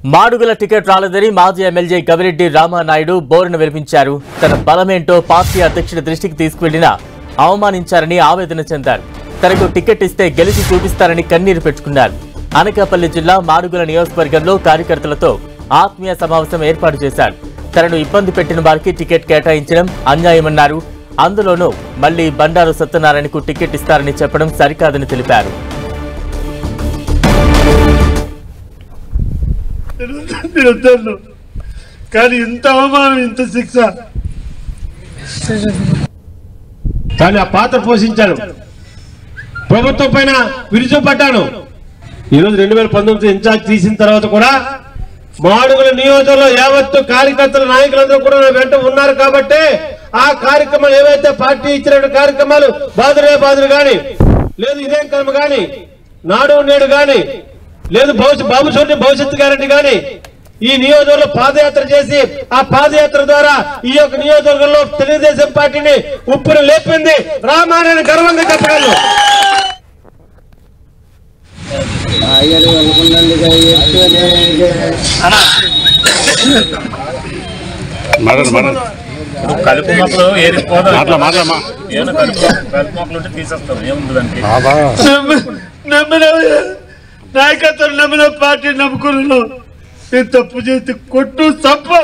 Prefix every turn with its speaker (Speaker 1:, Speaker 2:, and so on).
Speaker 1: Madugula ticket రాలేదని మాజీ MLA Gavireddy Ramanaidu బోరును వినిపించారు. తన బలమేంటో పార్టీ అధ్యక్షుడి దృష్టికి తీసుకువెళ్లినా అవమానించారని ఆవేదన చెందారు. తనకు టికెట్ ఇస్తే గెలిచి చూపిస్తారని కన్నీరు పెట్టుకున్నారు. అనకాపల్లి జిల్లా మాడుగుల నియోజకవర్గంలో కార్యకర్తలతో ఆత్మీయ సమావేశం ఏర్పాటు చేశారు. తనను ఇబ్బంది పెట్టిన వారికి టికెట్ కేటాయించడం అన్యాయమన్నారు. అందులోనూ మళ్లీ బండారు సత్యనారాయణకు టికెట్ ఇస్తారని చెప్పడం సరికాదని తెలిపారు.
Speaker 2: కానీ ఇంత అవమానం, ఇంత శిక్ష
Speaker 3: కానీ ఆ పాత్ర పోషించాను. ప్రభుత్వం పైన విరుచుపడ్డాను. ఈరోజు 2019 ఇన్ఛార్జ్ తీసిన తర్వాత కూడా మాడుగుల నియోజకవర్గంలో యావత్తు కార్యకర్తల నాయకులందరూ కూడా నా వెంట ఉన్నారు. కాబట్టి ఆ కార్యక్రమాలు ఏవైతే పార్టీ ఇచ్చిన కార్యక్రమాలు బాదురు గాని, లేదు ఇదేం కర్మ గాని, నాడు నేడు గాని, లేదు బాబు చోటి భవిష్యత్తు గ్యారెంటీ గాని ఈ నియోజకవర్గంలో పాదయాత్ర చేసి ఆ పాదయాత్ర ద్వారా ఈ యొక్క నియోజకవర్గంలో తెలుగుదేశం పార్టీని ఉప్పును లేపింది రామారాయణ గర్వంగా చెప్పగలను.
Speaker 2: కలుపు మొక్కలు కలుపు తీసేస్తాం. ఏముంటుందంటే నమ్మిన నాయకత్వం, నమ్మిన పార్టీ నమ్ముకున్నాను. తప్పు చేసి కొట్టు చంపు